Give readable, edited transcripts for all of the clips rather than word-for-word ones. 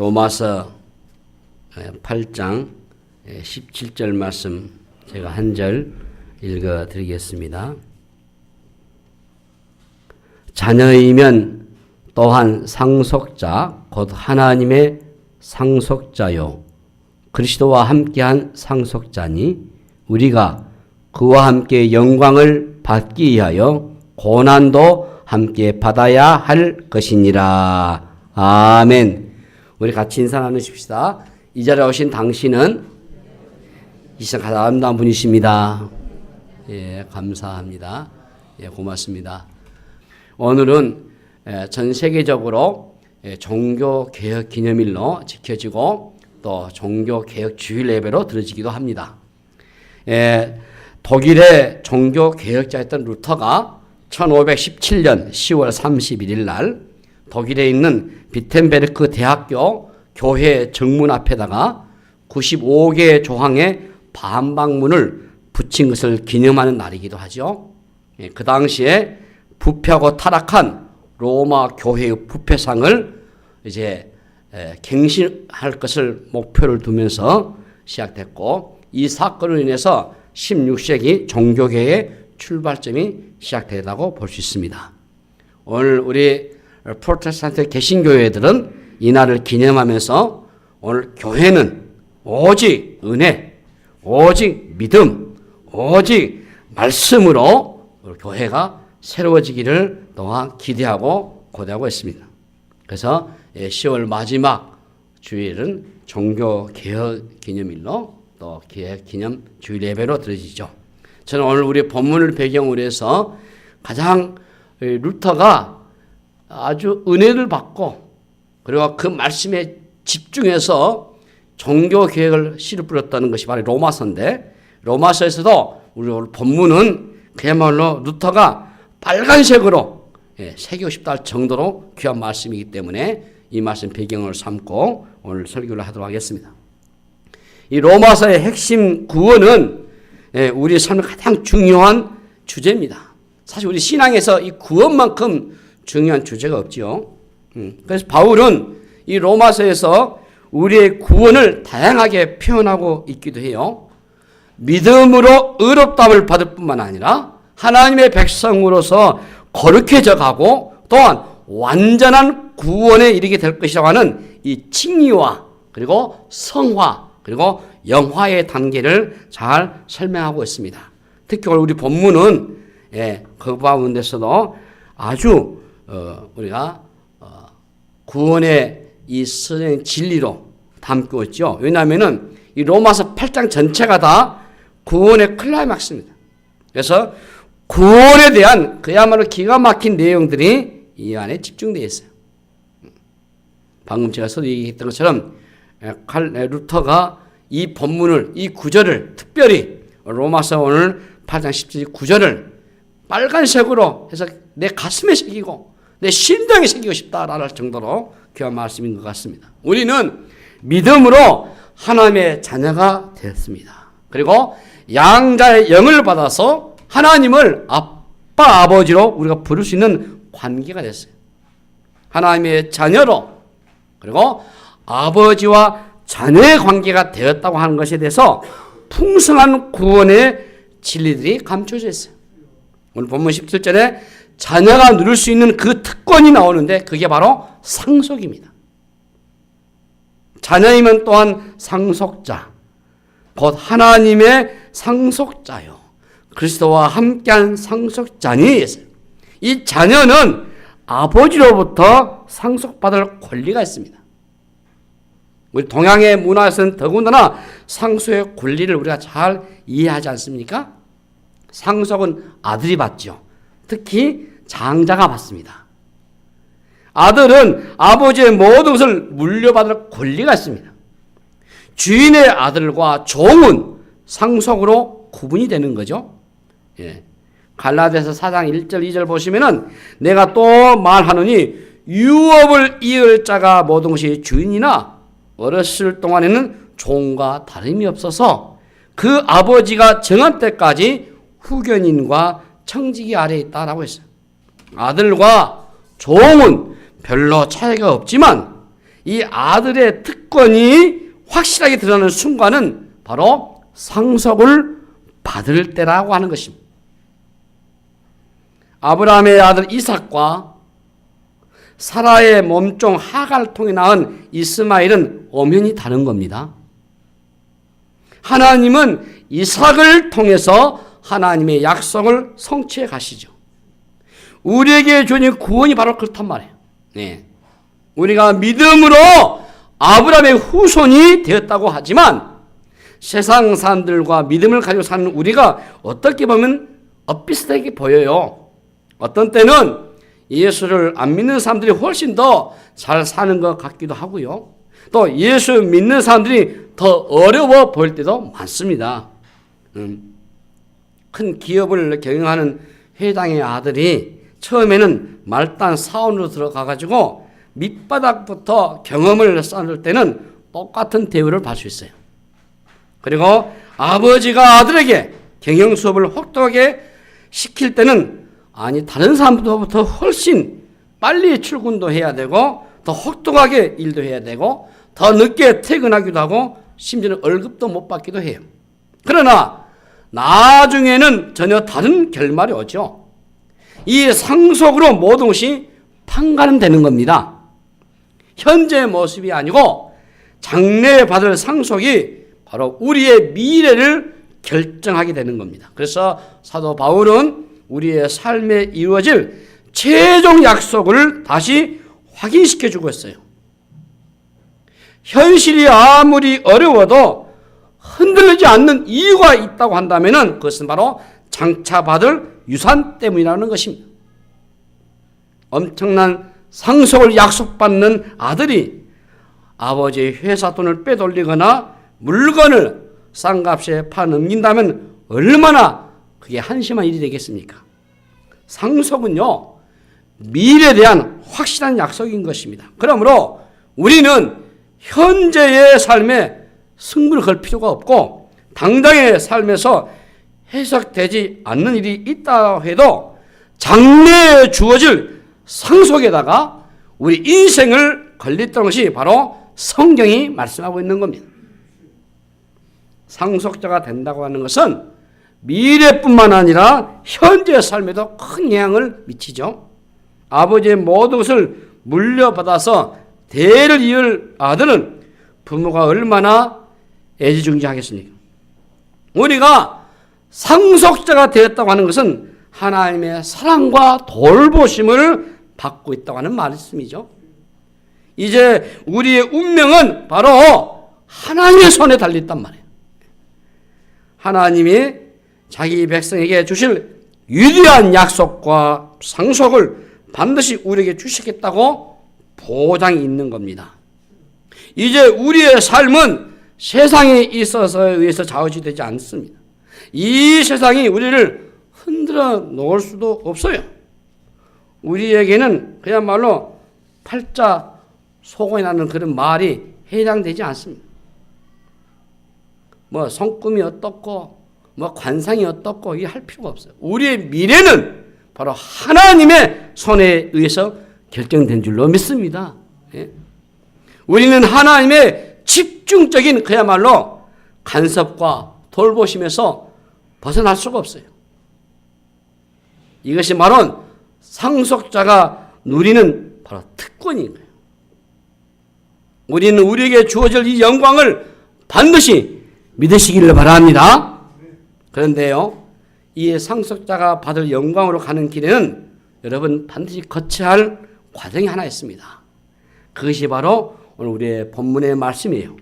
로마서 8장 17절 말씀 제가 한 절 읽어 드리겠습니다. 자녀이면 또한 상속자 곧 하나님의 상속자요 그리스도와 함께한 상속자니 우리가 그와 함께 영광을 받기 위하여 고난도 함께 받아야 할 것이니라. 아멘. 우리 같이 인사 나누십시다. 이 자리에 오신 당신은 이 세상 가장 아름다운 분이십니다. 예, 감사합니다. 예, 고맙습니다. 오늘은 전 세계적으로 종교개혁 기념일로 지켜지고 또 종교개혁 주일 예배로 드려지기도 합니다. 독일의 종교개혁자였던 루터가 1517년 10월 31일 날 독일에 있는 비텐베르크 대학교 교회 정문 앞에다가 95개의 조항의 반박문을 붙인 것을 기념하는 날이기도 하죠. 그 당시에 부패하고 타락한 로마 교회의 부패상을 이제 갱신할 것을 목표를 두면서 시작됐고 이 사건으로 인해서 16세기 종교계의 출발점이 시작되었다고 볼 수 있습니다. 오늘 우리 프로테스탄트 개신교회들은 이 날을 기념하면서 오늘 교회는 오직 은혜, 오직 믿음, 오직 말씀으로 교회가 새로워지기를 또한 기대하고 고대하고 있습니다. 그래서 10월 마지막 주일은 종교개혁 기념일로 또 개혁 기념 주일 예배로 드려지죠. 저는 오늘 우리 본문을 배경으로 해서 가장 루터가 아주 은혜를 받고 그리고 그 말씀에 집중해서 종교개혁을 씨를 뿌렸다는 것이 바로 로마서인데 로마서에서도 우리 오늘 본문은 그야말로 루터가 빨간색으로 새기고 싶다 할 정도로 귀한 말씀이기 때문에 이 말씀 배경을 삼고 오늘 설교를 하도록 하겠습니다. 이 로마서의 핵심 구원은 우리 삶의 가장 중요한 주제입니다. 사실 우리 신앙에서 이 구원만큼 중요한 주제가 없지요. 그래서 바울은 이 로마서에서 우리의 구원을 다양하게 표현하고 있기도 해요. 믿음으로 의롭다함을 받을 뿐만 아니라 하나님의 백성으로서 거룩해져 가고 또한 완전한 구원에 이르게 될 것이라고 하는 이 칭의와 그리고 성화 그리고 영화의 단계를 잘 설명하고 있습니다. 특히 우리 본문은 그 가운데서도 아주 우리가 구원의 이 선행 진리로 담고 있죠. 왜냐하면은 이 로마서 8장 전체가 다 구원의 클라이막스입니다. 그래서 구원에 대한 그야말로 기가 막힌 내용들이 이 안에 집중되어 있어요. 방금 제가 서두 얘기했던 것처럼 루터가 이 본문을 이 구절을 특별히 로마서 오늘 8장 17절 구절을 빨간색으로 해서 내 가슴에 새기고 내 심장에 새기고 싶다라는 정도로 귀한 말씀인 것 같습니다. 우리는 믿음으로 하나님의 자녀가 되었습니다. 그리고 양자의 영을 받아서 하나님을 아빠 아버지로 우리가 부를 수 있는 관계가 됐어요. 하나님의 자녀로 그리고 아버지와 자녀의 관계가 되었다고 하는 것에 대해서 풍성한 구원의 진리들이 감춰져 있어요. 오늘 본문 17절에 자녀가 누릴 수 있는 그 특권이 나오는데 그게 바로 상속입니다. 자녀이면 또한 상속자, 곧 하나님의 상속자요. 그리스도와 함께한 상속자니 이 자녀는 아버지로부터 상속받을 권리가 있습니다. 우리 동양의 문화에서는 더군다나 상속의 권리를 우리가 잘 이해하지 않습니까? 상속은 아들이 받죠. 특히 장자가 받습니다. 아들은 아버지의 모든 것을 물려받을 권리가 있습니다. 주인의 아들과 종은 상속으로 구분이 되는 거죠. 갈라디아서 4장 1절 2절 보시면은 내가 또 말하노니 유업을 이을 자가 모든 것이 주인이나 어렸을 동안에는 종과 다름이 없어서 그 아버지가 정한 때까지 후견인과 청지기 아래에 있다라고 했어요. 아들과 종은 별로 차이가 없지만 이 아들의 특권이 확실하게 드러나는 순간은 바로 상속을 받을 때라고 하는 것입니다. 아브라함의 아들 이삭과 사라의 몸종 하갈을 통해 낳은 이스마엘은 엄연히 다른 겁니다. 하나님은 이삭을 통해서 하나님의 약속을 성취해 가시죠. 우리에게 주어진 구원이 바로 그렇단 말이에요. 네. 우리가 믿음으로 아브라함의 후손이 되었다고 하지만 세상 사람들과 믿음을 가지고 사는 우리가 어떻게 보면 엇비슷하게 보여요. 어떤 때는 예수를 안 믿는 사람들이 훨씬 더 잘 사는 것 같기도 하고요. 또 예수 믿는 사람들이 더 어려워 보일 때도 많습니다. 큰 기업을 경영하는 회장의 아들이 처음에는 말단 사원으로 들어가가지고 밑바닥부터 경험을 쌓을 때는 똑같은 대우를 받을 수 있어요. 그리고 아버지가 아들에게 경영 수업을 혹독하게 시킬 때는 다른 사람들부터 훨씬 빨리 출근도 해야 되고 더 혹독하게 일도 해야 되고 더 늦게 퇴근하기도 하고 심지어는 월급도 못 받기도 해요. 그러나 나중에는 전혀 다른 결말이 오죠. 이 상속으로 모든 것이 판가름되는 겁니다. 현재의 모습이 아니고 장래에 받을 상속이 바로 우리의 미래를 결정하게 되는 겁니다. 그래서 사도 바울은 우리의 삶에 이루어질 최종 약속을 다시 확인시켜 주고 있어요. 현실이 아무리 어려워도 흔들리지 않는 이유가 있다고 한다면 그것은 바로 장차 받을 유산 때문이라는 것입니다. 엄청난 상속을 약속받는 아들이 아버지의 회사 돈을 빼돌리거나 물건을 싼값에 파넘긴다면 얼마나 그게 한심한 일이 되겠습니까? 상속은요, 미래에 대한 확실한 약속인 것입니다. 그러므로 우리는 현재의 삶에 승부를 걸 필요가 없고 당장의 삶에서 해석되지 않는 일이 있다 해도 장래에 주어질 상속에다가 우리 인생을 걸렸던 것이 바로 성경이 말씀하고 있는 겁니다. 상속자가 된다고 하는 것은 미래뿐만 아니라 현재의 삶에도 큰 영향을 미치죠. 아버지의 모든 것을 물려받아서 대를 이을 아들은 부모가 얼마나 애지중지하겠습니까? 우리가 상속자가 되었다고 하는 것은 하나님의 사랑과 돌보심을 받고 있다고 하는 말씀이죠. 이제 우리의 운명은 바로 하나님의 손에 달렸단 말이에요. 하나님이 자기 백성에게 주실 위대한 약속과 상속을 반드시 우리에게 주시겠다고 보장이 있는 겁니다. 이제 우리의 삶은 세상에 있어서에 의해서 좌우지되지 않습니다. 이 세상이 우리를 흔들어 놓을 수도 없어요. 우리에게는 그야말로 팔자 소곤이 나는 그런 말이 해당되지 않습니다. 뭐 성꿈이 어떻고 뭐 관상이 어떻고 이게 할 필요가 없어요. 우리의 미래는 바로 하나님의 손에 의해서 결정된 줄로 믿습니다. 예? 우리는 하나님의 집중적인 그야말로 간섭과 돌보심에서 벗어날 수가 없어요. 이것이 바로 상속자가 누리는 바로 특권인 거예요. 우리는 우리에게 주어질 이 영광을 반드시 믿으시기를 바랍니다. 그런데요, 이 상속자가 받을 영광으로 가는 길에는 여러분 반드시 거쳐야 할 과정이 하나 있습니다. 그것이 바로 오늘 우리의 본문의 말씀이에요.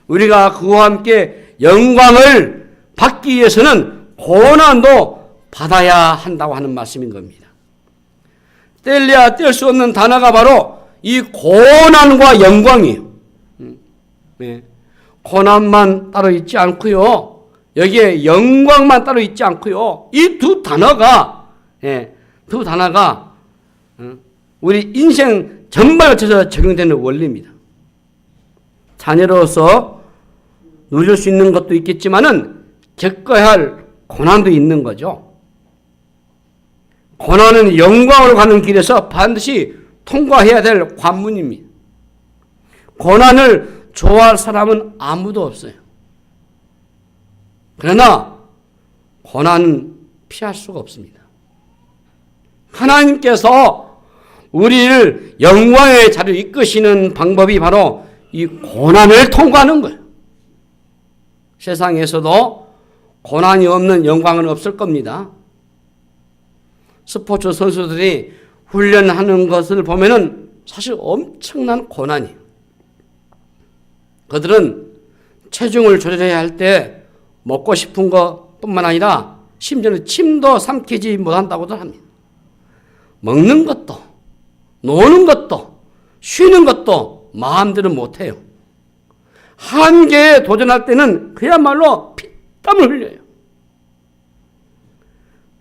우리가 그와 함께 영광을 받기 위해서는 고난도 받아야 한다고 하는 말씀인 겁니다. 뗄래야 뗄 수 없는 단어가 바로 이 고난과 영광이에요. 네. 고난만 따로 있지 않고요. 여기에 영광만 따로 있지 않고요. 이 두 단어가 우리 인생 전반에 걸쳐서 적용되는 원리입니다. 자녀로서 누릴 수 있는 것도 있겠지만은 겪어야 할 고난도 있는 거죠. 고난은 영광으로 가는 길에서 반드시 통과해야 될 관문입니다. 고난을 좋아할 사람은 아무도 없어요. 그러나 고난은 피할 수가 없습니다. 하나님께서 우리를 영광의 자리로 이끄시는 방법이 바로 이 고난을 통과하는 거예요. 세상에서도 고난이 없는 영광은 없을 겁니다. 스포츠 선수들이 훈련하는 것을 보면은 사실 엄청난 고난이에요. 그들은 체중을 조절해야 할 때 먹고 싶은 것뿐만 아니라 심지어는 침도 삼키지 못한다고도 합니다. 먹는 것도, 노는 것도, 쉬는 것도 마음대로 못해요. 한계에 도전할 때는 그야말로 피땀을 흘려요.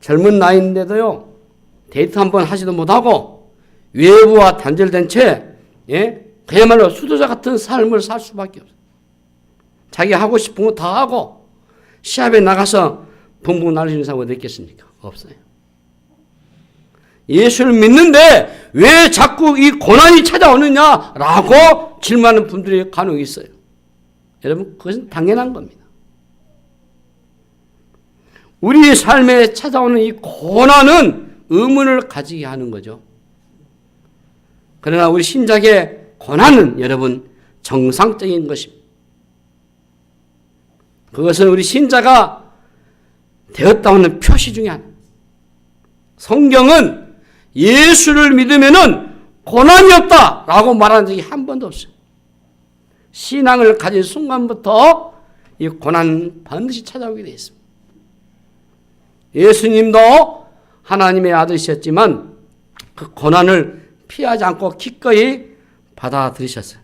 젊은 나이인데도요, 데이트 한번 하지도 못하고 외부와 단절된 채 그야말로 수도자 같은 삶을 살 수밖에 없어요. 자기 하고 싶은 거 다 하고 시합에 나가서 붕붕 날리는 사람 어디 있겠습니까? 없어요. 예수를 믿는데 왜 자꾸 이 고난이 찾아오느냐라고 질문하는 분들이 간혹 있어요. 여러분, 그것은 당연한 겁니다. 우리의 삶에 찾아오는 이 고난은 의문을 가지게 하는 거죠. 그러나 우리 신자의 고난은 여러분 정상적인 것입니다. 그것은 우리 신자가 되었다 하는 표시 중에 하나. 성경은 예수를 믿으면은 고난이 없다라고 말한 적이 한 번도 없어요. 신앙을 가진 순간부터 이 고난 반드시 찾아오게 되어 있습니다. 예수님도 하나님의 아들이셨지만 그 고난을 피하지 않고 기꺼이 받아들이셨어요.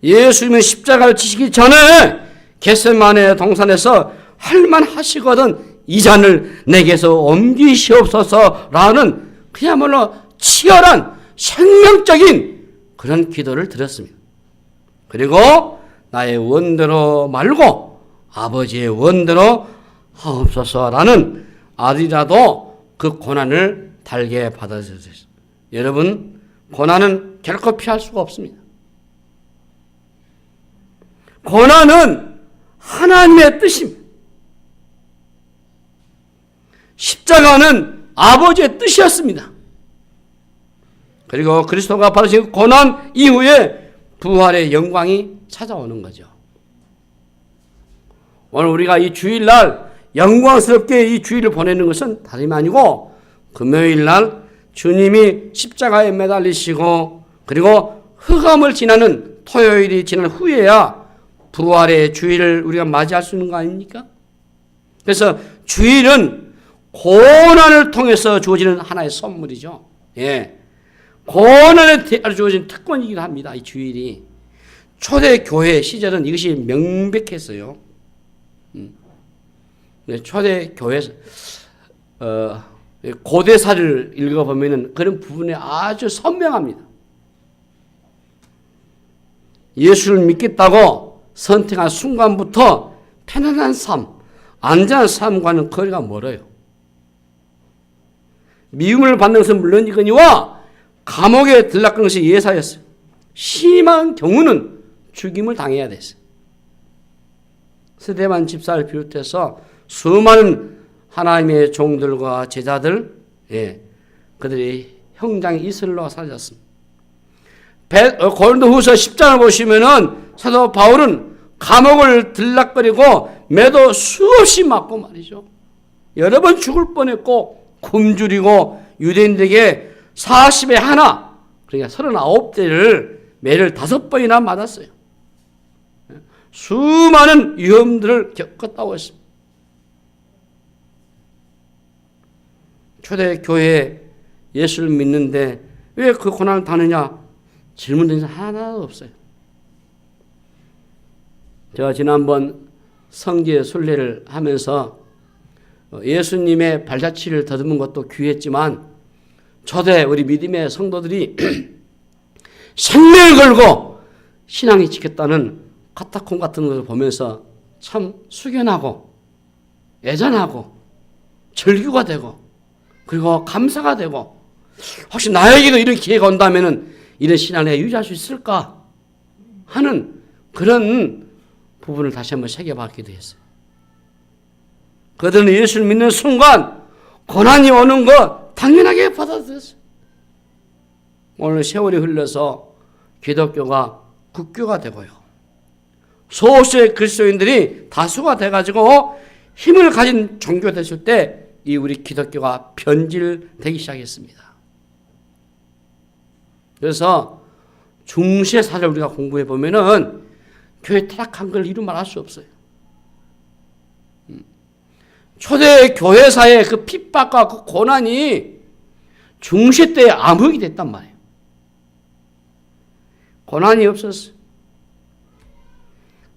예수님은 십자가를 지시기 전에 겟세마네 동산에서 할만하시거든 이 잔을 내게서 옮기시옵소서라는 그야말로 치열한 생명적인 그런 기도를 드렸습니다. 그리고 나의 원대로 말고 아버지의 원대로 하옵소서라는 아들이라도 그 고난을 달게 받아들였어요. 여러분, 고난은 결코 피할 수가 없습니다. 고난은 하나님의 뜻입니다. 십자가는 아버지의 뜻이었습니다. 그리고 그리스도가 받으신 고난 이후에 부활의 영광이 찾아오는 거죠. 오늘 우리가 이 주일날 영광스럽게 이 주일을 보내는 것은 다름이 아니고 금요일날 주님이 십자가에 매달리시고 그리고 흑암을 지나는 토요일이 지난 후에야 부활의 주일을 우리가 맞이할 수 있는 거 아닙니까? 그래서 주일은 고난을 통해서 주어지는 하나의 선물이죠. 예. 고난에 주어진 특권이기도 합니다. 이 주일이. 초대교회 시절은 이것이 명백했어요. 초대교회 고대사를 읽어보면 그런 부분이 아주 선명합니다. 예수를 믿겠다고 선택한 순간부터 편안한 삶, 안전한 삶과는 거리가 멀어요. 미움을 받는 것은 물론이거니와 감옥에 들락거는 것이 예사였어요. 심한 경우는 죽임을 당해야 됐어요. 스데반 집사를 비롯해서 수많은 하나님의 종들과 제자들, 그들이 형장 이슬로가 사라졌습니다. 고린도후서 10장을 보시면은 사도 바울은 감옥을 들락거리고 매도 수없이 맞고 말이죠. 여러 번 죽을 뻔했고 굶주리고 유대인들에게 40에 하나, 그러니까 39대를 매를 5번이나 맞았어요. 수많은 위험들을 겪었다고 했습니다. 초대교회에 예수를 믿는데 왜 그 고난을 당하느냐 질문드리는 사람 하나도 없어요. 제가 지난번 성지의 순례를 하면서 예수님의 발자취를 더듬은 것도 귀했지만 초대 우리 믿음의 성도들이 생명을 걸고 신앙이 지켰다는 카타콤 같은 것을 보면서 참 숙연하고 애잔하고 절규가 되고 그리고 감사가 되고 혹시 나에게도 이런 기회가 온다면 이런 신앙을 유지할 수 있을까 하는 그런 부분을 다시 한번 새겨봤기도 했어요. 그들은 예수를 믿는 순간 고난이 오는 것 당연하게 받아들였어요. 오늘 세월이 흘러서 기독교가 국교가 되고요. 소수의 그리스도인들이 다수가 돼가지고 힘을 가진 종교가 됐을 때 이 우리 기독교가 변질되기 시작했습니다. 그래서 중세 사를 우리가 공부해 보면은 교회 타락한 걸 이루 말할 수 없어요. 초대 교회사의 그 핍박과 그 고난이 중세 때의 암흑이 됐단 말이에요. 고난이 없었어요.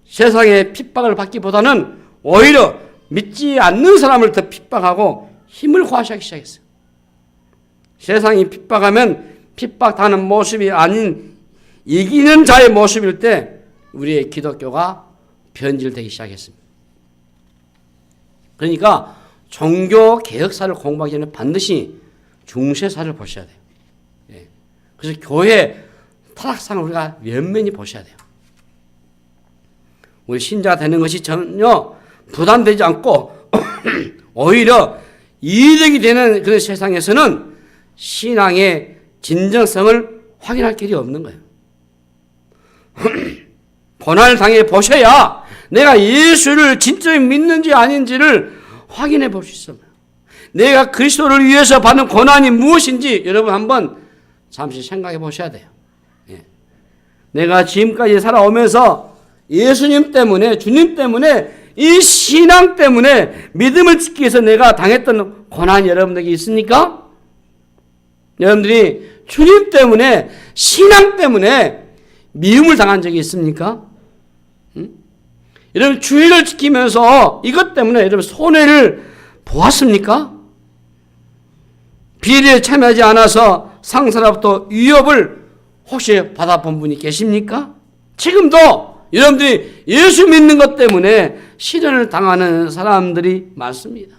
세상의 핍박을 받기보다는 오히려 믿지 않는 사람을 더 핍박하고 힘을 과시하기 시작했어요. 세상이 핍박하면 핍박하는 모습이 아닌 이기는 자의 모습일 때 우리의 기독교가 변질되기 시작했습니다. 그러니까 종교 개혁사를 공부하기 전에 반드시 중세사를 보셔야 돼요. 예. 그래서 교회 타락상을 우리가 면면히 보셔야 돼요. 우리 신자가 되는 것이 전혀 부담되지 않고 오히려 이득이 되는 그런 세상에서는 신앙의 진정성을 확인할 길이 없는 거예요. 고난을 당해 보셔야 내가 예수를 진짜 믿는지 아닌지를 확인해 볼 수 있습니다. 내가 그리스도를 위해서 받는 고난이 무엇인지 여러분 한번 잠시 생각해 보셔야 돼요. 예. 내가 지금까지 살아오면서 예수님 때문에, 주님 때문에, 이 신앙 때문에 믿음을 지키기 위해서 내가 당했던 고난이 여러분들에게 있습니까? 여러분들이 주님 때문에, 신앙 때문에 미움을 당한 적이 있습니까? 여러분 주의를 지키면서 이것 때문에 여러분 손해를 보았습니까? 비리에 참여하지 않아서 상사로부터 위협을 혹시 받아본 분이 계십니까? 지금도 여러분들이 예수 믿는 것 때문에 시련을 당하는 사람들이 많습니다.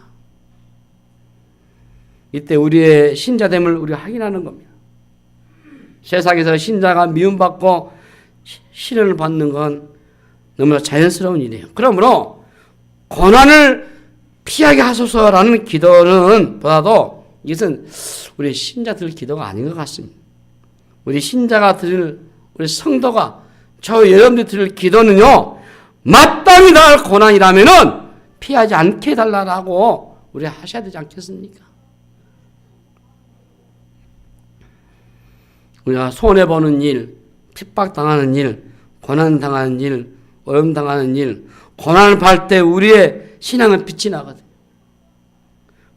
이때 우리의 신자됨을 우리가 확인하는 겁니다. 세상에서 신자가 미움받고 시련을 받는 건 너무나 자연스러운 일이에요. 그러므로 고난을 피하게 하소서라는 기도는 보다도 이것은 우리 신자들 기도가 아닌 것 같습니다. 우리 신자가 드릴, 우리 성도가 저 여러분들이 드릴 기도는요, 마땅히 당할 고난이라면은 피하지 않게 해달라고 우리 하셔야 되지 않겠습니까? 우리가 손해보는 일, 핍박당하는 일, 고난당하는 일, 어려움당하는 일, 고난을 받을 때 우리의 신앙은 빛이 나거든요.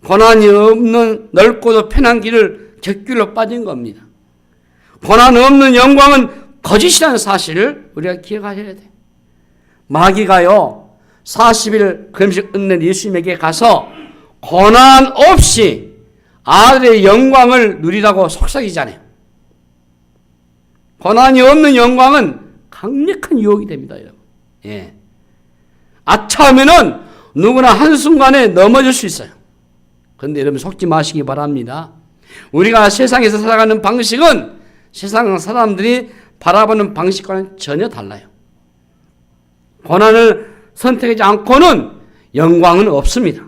고난이 없는 넓고도 편한 길을 곁길로 빠진 겁니다. 고난 없는 영광은 거짓이라는 사실을 우리가 기억하셔야 돼요. 마귀가요 40일 금식 은혜 예수님에게 가서 고난 없이 아들의 영광을 누리라고 속삭이잖아요. 고난이 없는 영광은 강력한 유혹이 됩니다, 여러분. 예. 아차하면은 누구나 한순간에 넘어질 수 있어요. 그런데 여러분 속지 마시기 바랍니다. 우리가 세상에서 살아가는 방식은 세상 사람들이 바라보는 방식과는 전혀 달라요. 고난을 선택하지 않고는 영광은 없습니다.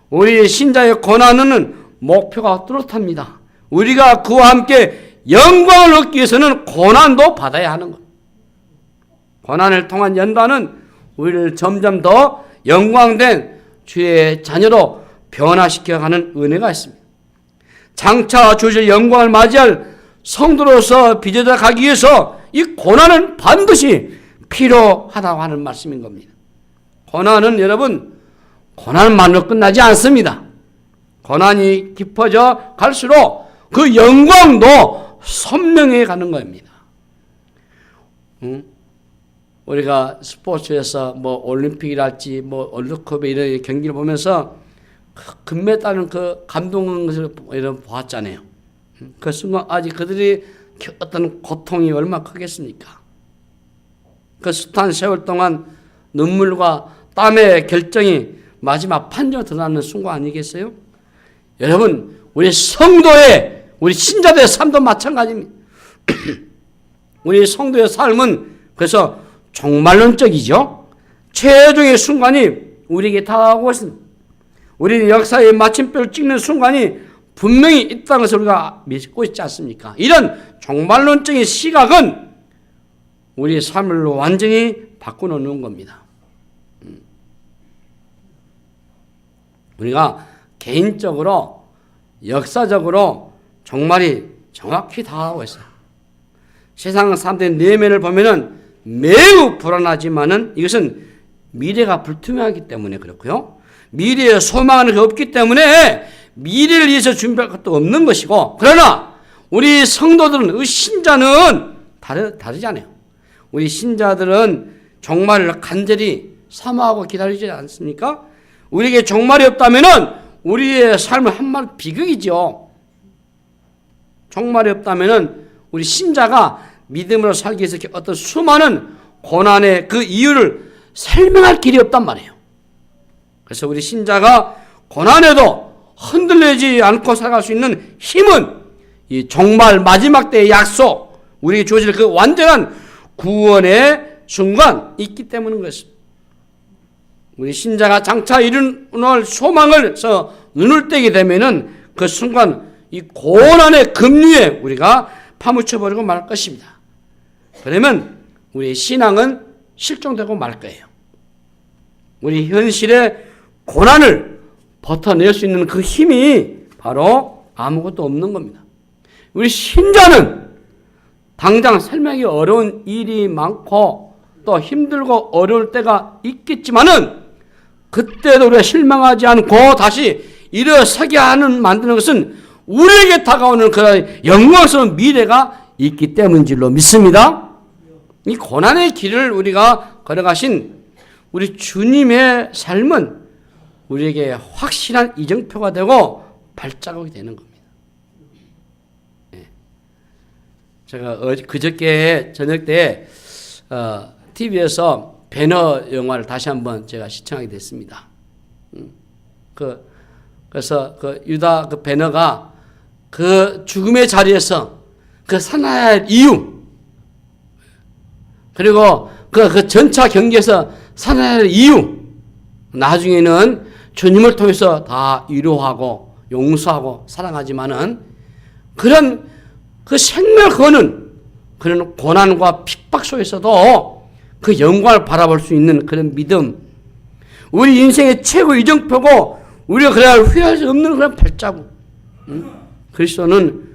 우리 신자의 고난은 목표가 뚜렷합니다. 우리가 그와 함께 영광을 얻기 위해서는 고난도 받아야 하는 것. 고난을 통한 연단은 우리를 점점 더 영광된 주의 자녀로 변화시켜가는 은혜가 있습니다. 장차 주실 영광을 맞이할 성도로서 빚어져 가기 위해서 이 고난은 반드시 필요하다고 하는 말씀인 겁니다. 고난은 여러분, 고난만으로 끝나지 않습니다. 고난이 깊어져 갈수록 그 영광도 선명해 가는 겁니다. 우리가 스포츠에서 뭐 올림픽이랄지 뭐 월드컵에 이런 경기를 보면서 금메달은 그 감동한 것을 이런 보았잖아요. 그 순간 아직 그들이 어떤 고통이 얼마나 크겠습니까? 그 숱한 세월 동안 눈물과 땀의 결정이 마지막 판정으로 드러나는 순간 아니겠어요? 여러분, 우리 성도의, 우리 신자들의 삶도 마찬가지입니다. 우리 성도의 삶은 그래서 종말론적이죠. 최종의 순간이 우리에게 다가오고 있습니다. 우리는 역사의 마침표를 찍는 순간이 분명히 있다는 것을 우리가 믿고 있지 않습니까? 이런 종말론적인 시각은 우리의 삶을 완전히 바꿔놓는 겁니다. 우리가 개인적으로 역사적으로 종말이 정확히 다가오고 있어요. 세상 사람들의 내면을 보면은 매우 불안하지만은 이것은 미래가 불투명하기 때문에 그렇고요. 미래에 소망하는 게 없기 때문에 미래를 위해서 준비할 것도 없는 것이고, 그러나 우리 성도들은, 우리 신자는 다르잖아요. 우리 신자들은 종말을 간절히 사모하고 기다리지 않습니까? 우리에게 종말이 없다면은 우리의 삶은 한마디로 비극이죠. 종말이 없다면은 우리 신자가 믿음으로 살기 위해서 어떤 수많은 고난의 그 이유를 설명할 길이 없단 말이에요. 그래서 우리 신자가 고난에도 흔들리지 않고 살아갈 수 있는 힘은 이 종말 마지막 때의 약속, 우리에게 주어질 그 완전한 구원의 순간 있기 때문인 것입니다. 우리 신자가 장차 이루는 소망을 눈을 떼게 되면은 그 순간 이 고난의 급류에 우리가 파묻혀버리고 말 것입니다. 그러면 우리의 신앙은 실종되고 말 거예요. 우리 현실의 고난을 버텨낼 수 있는 그 힘이 바로 아무것도 없는 겁니다. 우리 신자는 당장 설명하기 어려운 일이 많고 또 힘들고 어려울 때가 있겠지만은 그때도 우리가 실망하지 않고 다시 일어서게 만드는 것은 우리에게 다가오는 그런 영광스러운 미래가 있기 때문인 줄로 믿습니다. 이 고난의 길을 우리가 걸어가신 우리 주님의 삶은 우리에게 확실한 이정표가 되고 발자국이 되는 겁니다. 제가 그저께 저녁 때 TV에서 배너 영화를 다시 한번 제가 시청하게 됐습니다. 그래서 그 유다 그 배너가 그 죽음의 자리에서 그 살아야 할 이유, 그리고 그 전차 경기에서 살아야 할 이유, 나중에는 주님을 통해서 다 위로하고 용서하고 사랑하지만은 그런 그 생명을 거는 그런 고난과 핍박 속에서도 그 영광을 바라볼 수 있는 그런 믿음, 우리 인생의 최고 이정표고 우리가 그래야 후회할 수 없는 그런 발자국. 그리스도는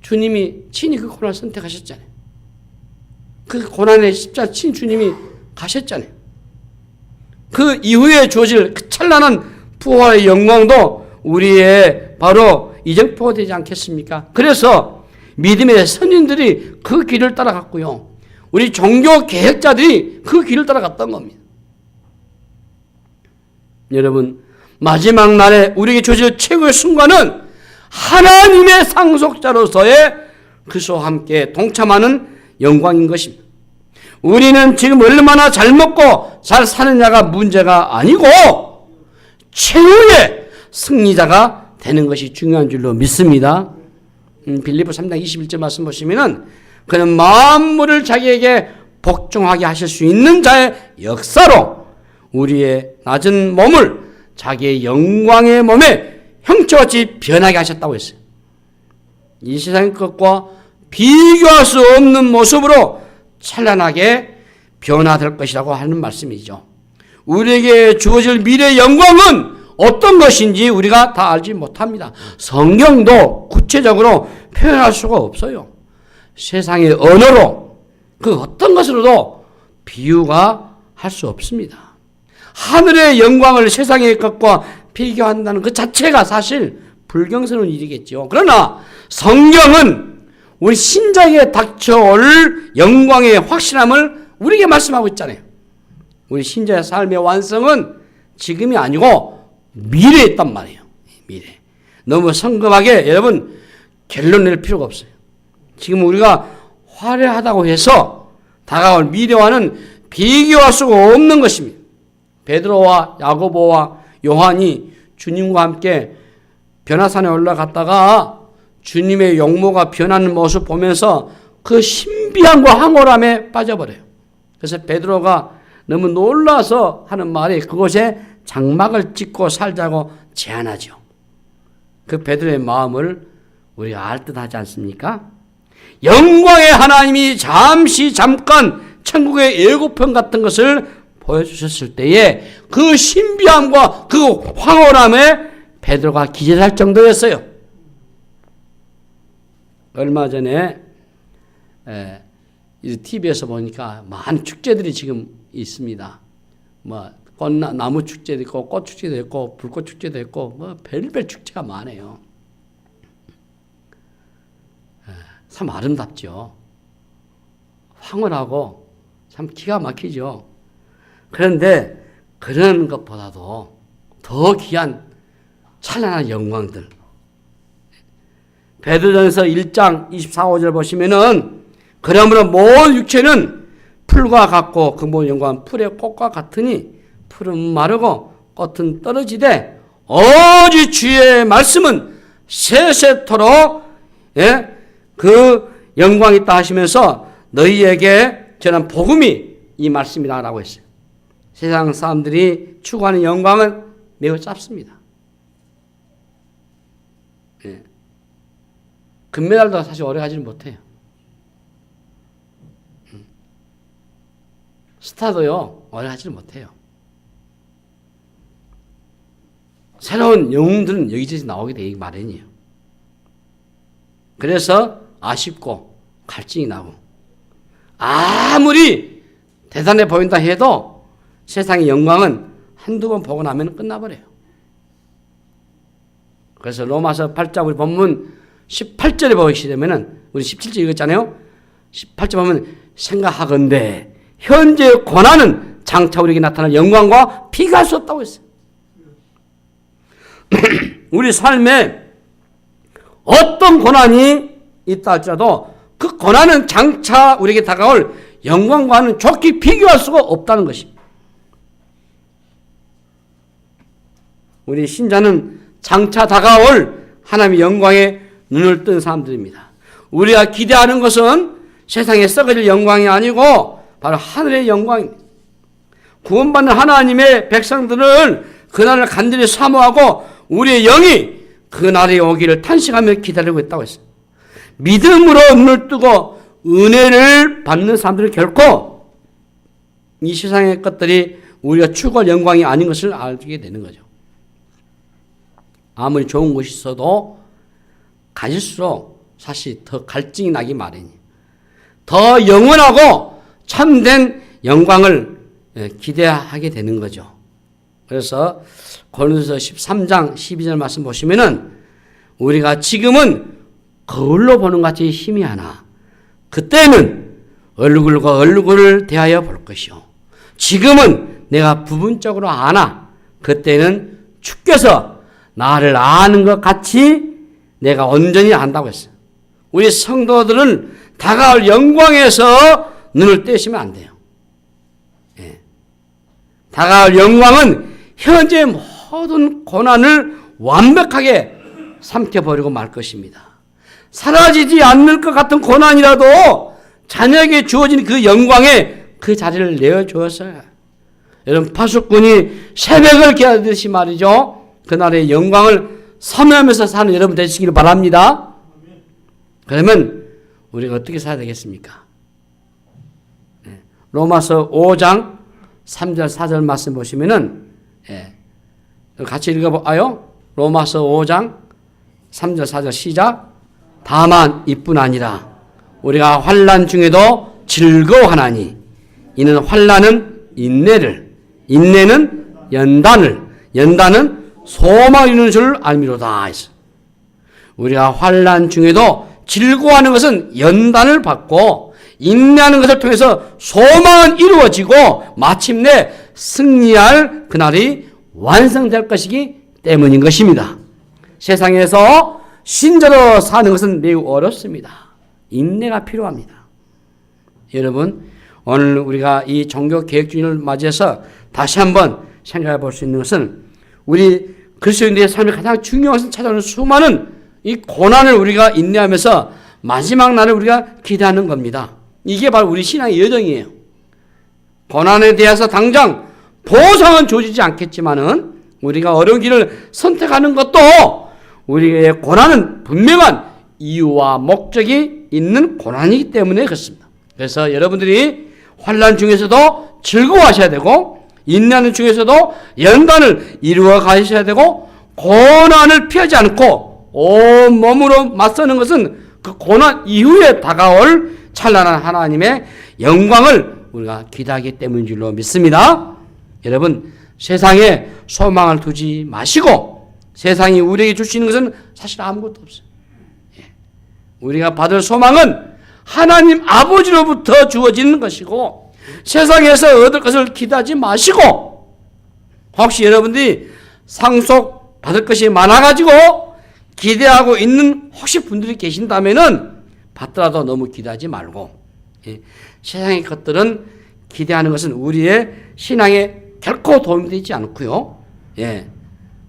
주님이 친히 그 고난을 선택하셨잖아요. 그 고난의 십자가 친 주님이 가셨잖아요. 그 이후에 주어질 그 찬란한 부활의 영광도 우리의 바로 이정표가 되지 않겠습니까? 그래서 믿음의 선인들이 그 길을 따라갔고요. 우리 종교 개혁자들이 그 길을 따라갔던 겁니다. 여러분, 마지막 날에 우리에게 주어질 최고의 순간은 하나님의 상속자로서의 그리스도와 함께 동참하는 영광인 것입니다. 우리는 지금 얼마나 잘 먹고 잘 사느냐가 문제가 아니고 최후의 승리자가 되는 것이 중요한 줄로 믿습니다. 빌립보 3장 21절 말씀 보시면은 그는 만물을 자기에게 복종하게 하실 수 있는 자의 역사로 우리의 낮은 몸을 자기의 영광의 몸에 형체같이 변하게 하셨다고 했어요. 이 세상의 것과 비교할 수 없는 모습으로 찬란하게 변화될 것이라고 하는 말씀이죠. 우리에게 주어질 미래의 영광은 어떤 것인지 우리가 다 알지 못합니다. 성경도 구체적으로 표현할 수가 없어요. 세상의 언어로 그 어떤 것으로도 비유가 할 수 없습니다. 하늘의 영광을 세상의 것과 비교한다는 그 자체가 사실 불경스러운 일이겠죠. 그러나 성경은 우리 신자에게 닥쳐올 영광의 확실함을 우리에게 말씀하고 있잖아요. 우리 신자의 삶의 완성은 지금이 아니고 미래에 있단 말이에요. 미래. 너무 성급하게 여러분 결론 낼 필요가 없어요. 지금 우리가 화려하다고 해서 다가올 미래와는 비교할 수가 없는 것입니다. 베드로와 야고보와 요한이 주님과 함께 변화산에 올라갔다가 주님의 용모가 변하는 모습 보면서 그 신비함과 황홀함에 빠져버려요. 그래서 베드로가 너무 놀라서 하는 말이 그곳에 장막을 짓고 살자고 제안하죠. 그 베드로의 마음을 우리가 알 듯하지 않습니까? 영광의 하나님이 잠깐 천국의 예고편 같은 것을 보여주셨을 때에 그 신비함과 그 황홀함에 베드로가 기절할 정도였어요. 얼마 전에 TV에서 보니까 많은 축제들이 지금 있습니다. 뭐 나무 축제도 있고 꽃 축제도 있고 불꽃 축제도 있고 뭐 별별 축제가 많아요. 참 아름답죠. 황홀하고 참 기가 막히죠. 그런데 그런 것보다도 더 귀한 찬란한 영광들. 베드로전서 1장 24, 5절 보시면은 그러므로 모든 육체는 풀과 같고 그 모든 영광은 풀의 꽃과 같으니 풀은 마르고 꽃은 떨어지되 오직 주의 말씀은 세세토록 그 영광이 있다 하시면서 너희에게 전한 복음이 이 말씀이다라고 했어요. 세상 사람들이 추구하는 영광은 매우 짧습니다. 금메달도 사실 오래 가지는 못해요. 스타도요 오래 가지는 못해요. 새로운 영웅들은 여기저기 나오게 되기 마련이에요. 그래서 아쉽고 갈증이 나고 아무리 대단해 보인다 해도 세상의 영광은 한두 번 보고 나면 끝나버려요. 그래서 로마서 8장 우리 본문 18절에 보시게 되면은 우리 17절 읽었잖아요. 18절 보면 생각하건대 현재의 고난은 장차 우리에게 나타날 영광과 비교할 수 없다고 했어요. 우리 삶에 어떤 고난이 있다 할지라도 그 고난은 장차 우리에게 다가올 영광과는 좋게 비교할 수가 없다는 것입니다. 우리 신자는 장차 다가올 하나님의 영광에 눈을 뜬 사람들입니다. 우리가 기대하는 것은 세상에 썩어질 영광이 아니고 바로 하늘의 영광입니다. 구원받는 하나님의 백성들은 그날을 간절히 사모하고 우리의 영이 그날이 오기를 탄식하며 기다리고 있다고 했어요. 믿음으로 눈을 뜨고 은혜를 받는 사람들은 결코 이 세상의 것들이 우리가 추구할 영광이 아닌 것을 알게 되는 거죠. 아무리 좋은 것이 있어도 가질수록 사실 더 갈증이 나기 마련이에요. 더 영원하고 참된 영광을 기대하게 되는 거죠. 그래서 고린도서 13장 12절 말씀 보시면은 우리가 지금은 거울로 보는 것 같이 희미하나 그때는 얼굴과 얼굴을 대하여 볼 것이요. 지금은 내가 부분적으로 아나 그때는 주께서 나를 아는 것 같이 내가 온전히 안다고 했어요. 우리 성도들은 다가올 영광에서 눈을 떼시면 안 돼요. 다가올 영광은 현재 모든 고난을 완벽하게 삼켜버리고 말 것입니다. 사라지지 않을 것 같은 고난이라도 자녀에게 주어진 그 영광에 그 자리를 내어주었어요. 여러분 파수꾼이 새벽을 기다리듯이 말이죠. 그날의 영광을 섬유하면서 사는 여러분 되시기를 바랍니다. 그러면 우리가 어떻게 살아야 되겠습니까? 로마서 5장 3절 4절 말씀 보시면은 같이 읽어봐요. 로마서 5장 3절 4절 시작. 다만 이뿐 아니라 우리가 환난 중에도 즐거워하나니 이는 환난은 인내를 인내는 연단을 연단은 소망을 이루는 줄 알미로다 했어. 우리가 환난 중에도 즐거워하는 것은 연단을 받고 인내하는 것을 통해서 소망은 이루어지고 마침내 승리할 그날이 완성될 것이기 때문인 것입니다. 세상에서 신자로 사는 것은 매우 어렵습니다. 인내가 필요합니다. 여러분 오늘 우리가 이 종교 개혁주의를 맞이해서 다시 한번 생각해 볼 수 있는 것은 우리 그리스도인들의 삶의 가장 중요한 것을 찾아오는 수많은 이 고난을 우리가 인내하면서 마지막 날을 우리가 기대하는 겁니다. 이게 바로 우리 신앙의 여정이에요. 고난에 대해서 당장 보상은 주어지지 않겠지만은 우리가 어려운 길을 선택하는 것도 우리의 고난은 분명한 이유와 목적이 있는 고난이기 때문에 그렇습니다. 그래서 여러분들이 환난 중에서도 즐거워하셔야 되고 인내하는 중에서도 연단을 이루어 가셔야 되고 고난을 피하지 않고 온 몸으로 맞서는 것은 그 고난 이후에 다가올 찬란한 하나님의 영광을 우리가 기대하기 때문인 줄로 믿습니다. 여러분, 세상에 소망을 두지 마시고 세상이 우리에게 줄 수 있는 것은 사실 아무것도 없어요. 우리가 받을 소망은 하나님 아버지로부터 주어지는 것이고 세상에서 얻을 것을 기대하지 마시고 혹시 여러분들이 상속 받을 것이 많아가지고 기대하고 있는 혹시 분들이 계신다면은 받더라도 너무 기대하지 말고 세상의 것들은 기대하는 것은 우리의 신앙에 결코 도움이 되지 않고요.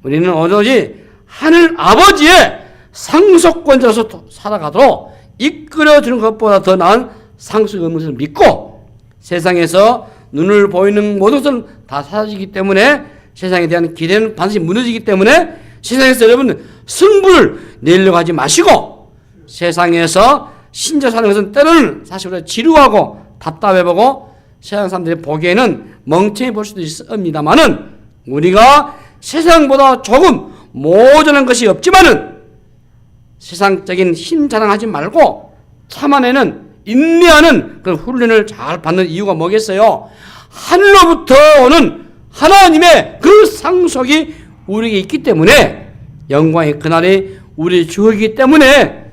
우리는 오로지 하늘 아버지의 상속권자로서 살아가도록 이끌어주는 것보다 더 나은 상속이 없는 것을 믿고 세상에서 눈을 보이는 모든 것은 다 사라지기 때문에 세상에 대한 기대는 반드시 무너지기 때문에 세상에서 여러분 승부를 내려고 하지 마시고 세상에서 신자 사는 것은 때로는 사실 우리가 지루하고 답답해 보고 세상 사람들이 보기에는 멍청해 볼 수도 있습니다만은 우리가 세상보다 조금 모자란 것이 없지만은 세상적인 힘 자랑하지 말고 참아내는 인내하는 그런 훈련을 잘 받는 이유가 뭐겠어요? 하늘로부터 오는 하나님의 그 상속이 우리에게 있기 때문에 영광의 그날이 우리 주어지기 때문에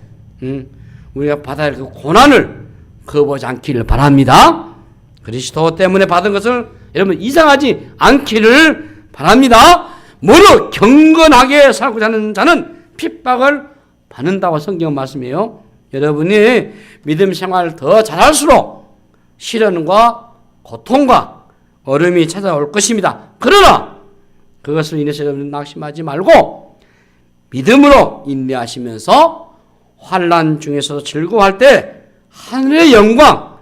우리가 받아야 할 그 고난을 거부하지 않기를 바랍니다. 그리스도 때문에 받은 것을 여러분 이상하지 않기를 바랍니다. 무릇 경건하게 살고자 하는 자는 핍박을 받는다고 성경 말씀이에요. 여러분이 믿음 생활을 더 잘할수록 시련과 고통과 어려움이 찾아올 것입니다. 그러나 그것을 인해서 여러분 낙심하지 말고 믿음으로 인내하시면서 환난 중에서도 즐거워할 때 하늘의 영광,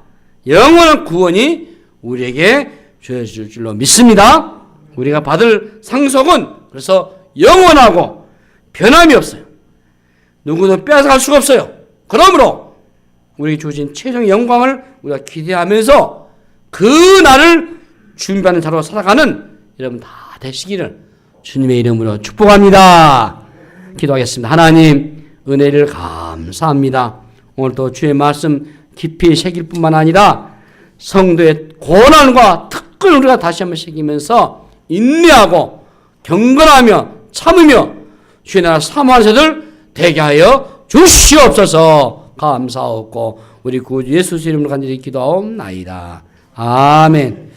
영원한 구원이 우리에게 주어질 줄로 믿습니다. 우리가 받을 상속은 그래서 영원하고 변함이 없어요. 누구도 빼앗아갈 수가 없어요. 그러므로 우리에게 주어진 최종의 영광을 우리가 기대하면서 그 날을 준비하는 자로 살아가는 여러분 다 되시기를 주님의 이름으로 축복합니다. 기도하겠습니다. 하나님 은혜를 감사합니다. 오늘도 주의 말씀 깊이 새길 뿐만 아니라 성도의 고난과 특권을 우리가 다시 한번 새기면서 인내하고 경건하며 참으며 주의 나라 사모하는 자들 되게 하여 주시옵소서. 감사하고 우리 구주 예수 이름으로 간절히 기도하옵나이다. 아멘.